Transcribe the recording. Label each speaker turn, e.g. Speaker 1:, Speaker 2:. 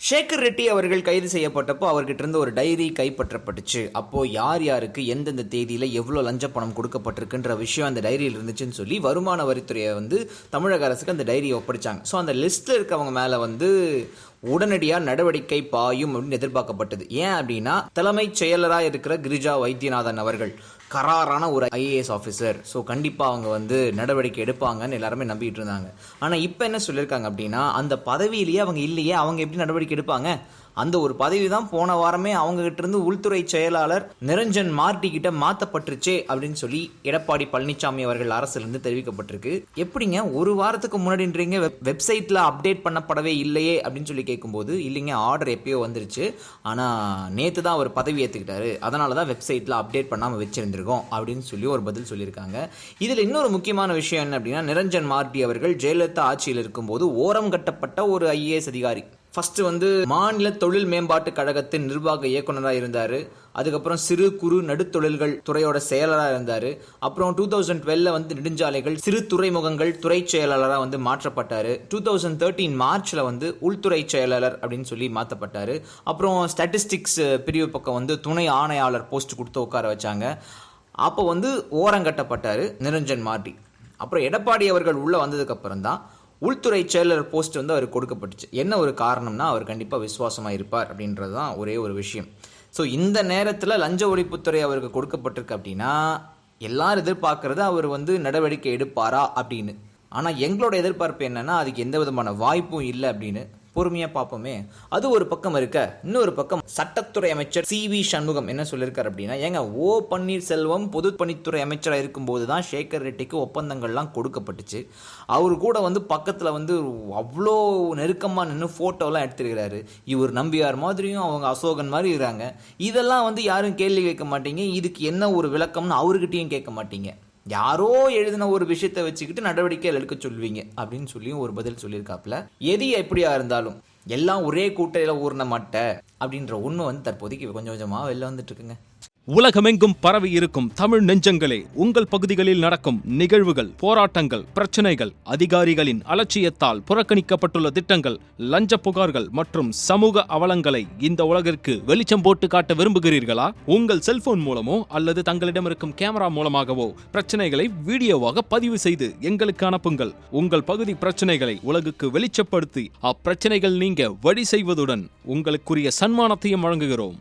Speaker 1: சேகர் ரெட்டி அவர்கள் கைது செய்யப்பட்டப்போ அவர்கிட்ட இருந்து ஒரு டைரி கைப்பற்றப்பட்டுச்சு. அப்போ யார் யாருக்கு எந்தெந்த தேதியில எவ்வளவு லஞ்ச பணம் கொடுக்கப்பட்டிருக்குன்ற விஷயம் அந்த டைரியில் இருந்துச்சுன்னு சொல்லி வருமான வரித்துறையை தமிழக அரசுக்கு அந்த டைரியை ஒப்படைச்சாங்க. ஸோ அந்த லிஸ்ட்ல இருக்கவங்க மேல உடனடியாக நடவடிக்கை பாயும் அப்படின்னு எதிர்பார்க்கப்பட்டது. ஏன் அப்படின்னா தலைமைச் செயலராக இருக்கிற கிரிஜா வைத்தியநாதன் அவர்கள் கராரான ஒரு ஐஏஎஸ் ஆஃபீஸர். ஸோ கண்டிப்பாக அவங்க நடவடிக்கை எடுப்பாங்கன்னு எல்லாருமே நம்பிட்டு இருந்தாங்க. ஆனால் இப்போ என்ன சொல்லியிருக்காங்க அப்படின்னா, அந்த பதவியிலேயே அவங்க இல்லையே, அவங்க எப்படி நடவடிக்கை எடுப்பாங்க? அந்த ஒரு பதவி தான் போன வாரமே அவங்க கிட்ட இருந்து உள்துறை செயலாளர் நிரஞ்சன் மார்டி கிட்ட மாத்தப்பட்டுருச்சே அப்படின்னு சொல்லி எடப்பாடி பழனிசாமி அவர்கள் அரசிலிருந்து தெரிவிக்கப்பட்டிருக்கு. எப்படிங்க ஒரு வாரத்துக்கு முன்னாடின்றீங்க, வெப்சைட்ல அப்டேட் பண்ணப்படவே இல்லையே அப்படின்னு சொல்லி கேட்கும்போது, இல்லைங்க ஆர்டர் எப்பயோ வந்துருச்சு, ஆனா நேத்து தான் அவர் பதவி ஏற்றுக்கிட்டாரு, அதனாலதான் வெப்சைட்ல அப்டேட் பண்ணாம வச்சிருந்திருக்கோம் அப்படின்னு சொல்லி ஒரு பதில் சொல்லியிருக்காங்க. இதுல இன்னொரு முக்கியமான விஷயம் என்ன அப்படின்னா, நிரஞ்சன் மார்டி அவர்கள் ஜெயலலிதா ஆட்சியில் இருக்கும்போது ஓரம் கட்டப்பட்ட ஒரு ஐஏஎஸ் அதிகாரி. ஃபர்ஸ்ட் மாநில தொழில் மேம்பாட்டு கழகத்தின் நிர்வாக இயக்குநராக இருந்தாரு. அதுக்கப்புறம் சிறு குறு நடுத்தொழில்கள் துறையோட செயலராக இருந்தாரு. அப்புறம் 2012 நெடுஞ்சாலைகள் சிறு துறைமுகங்கள் துறை செயலாளராக மாற்றப்பட்டாரு. 2013 மார்ச்ல உள்துறை செயலாளர் அப்படின்னு சொல்லி மாற்றப்பட்டாரு. அப்புறம் ஸ்டாட்டிஸ்டிக்ஸ் பிரிவு பக்கம் துணை ஆணையாளர் போஸ்ட் கொடுத்து உட்கார வச்சாங்க. அப்போ ஓரங்கட்டப்பட்டாரு நிரஞ்சன் மார்டி. அப்புறம் எடப்பாடி அவர்கள் உள்ள வந்ததுக்கு அப்புறம் தான் உள்துறை செயலர் போஸ்ட் அவருக்கு கொடுக்கப்பட்டுச்சு. என்ன ஒரு காரணம்னா, அவர் கண்டிப்பாக விசுவாசமாக இருப்பார் அப்படின்றது தான் ஒரே ஒரு விஷயம். ஸோ இந்த நேரத்தில் லஞ்ச ஒழிப்புத்துறை அவருக்கு கொடுக்கப்பட்டிருக்கு அப்படின்னா எல்லாரும் எதிர்பார்க்கறது அவர் நடவடிக்கை எடுப்பாரா அப்படின்னு. ஆனால் எங்களோட எதிர்பார்ப்பு என்னன்னா, அதுக்கு எந்த விதமான வாய்ப்பும் இல்லை அப்படின்னு பொறுமையா பார்ப்போமே. அது ஒரு பக்கம் இருக்க, இன்னொரு பக்கம் சட்டத்துறை அமைச்சர் சி.வி. சண்முகம் என்ன சொல்லியிருக்காரு அப்படின்னா, ஏங்க ஓ பன்னீர்செல்வம் பொதுப்பணித்துறை அமைச்சராக இருக்கும்போது தான் சேகர் ரெட்டிக்கு ஒப்பந்தங்கள்லாம் கொடுக்கப்பட்டுச்சு. அவரு கூட பக்கத்தில் அவ்வளோ நெருக்கமாக நின்று ஃபோட்டோலாம் எடுத்துருக்கிறாரு. இவர் நம்பியார் மாதிரியும் அவங்க அசோகன் மாதிரி இருக்கிறாங்க. இதெல்லாம் யாரும் கேள்வி கேட்க மாட்டீங்க. இதுக்கு என்ன ஒரு விளக்கம்னு அவர்கிட்டையும் கேட்க மாட்டீங்க. யாரோ எழுதின ஒரு விஷயத்தை வச்சுக்கிட்டு நடவடிக்கை எடுக்க சொல்வீங்க அப்படின்னு சொல்லியும் ஒரு பதில் சொல்லியிருக்காப்புல. எது எப்படியா இருந்தாலும் எல்லாம் ஒரே கூட்டையில ஊர்ன மாட்ட அப்படின்ற உண்மை தற்போதைக்கு கொஞ்சம் கொஞ்சமா வெளில வந்துட்டு இருக்குங்க.
Speaker 2: உலகமெங்கும் பரவி இருக்கும் தமிழ் நெஞ்சங்களே, உங்கள் பகுதிகளில் நடக்கும் நிகழ்வுகள், போராட்டங்கள், பிரச்சனைகள், அதிகாரிகளின் அலட்சியத்தால் புறக்கணிக்கப்பட்டுள்ள திட்டங்கள், லஞ்ச புகார்கள் மற்றும் சமூக அவலங்களை இந்த உலகிற்கு வெளிச்சம் போட்டு காட்ட விரும்புகிறீர்களா? உங்கள் செல்போன் மூலமோ அல்லது தங்களிடம் இருக்கும் கேமரா மூலமாகவோ பிரச்சனைகளை வீடியோவாக பதிவு செய்து எங்களுக்கு அனுப்புங்கள். உங்கள் பகுதி பிரச்சனைகளை உலகுக்கு வெளிச்சப்படுத்தி அப்பிரச்சனைகள் நீங்க வழி செய்வதுடன் உங்களுக்குரிய சன்மானத்தையும் வழங்குகிறோம்.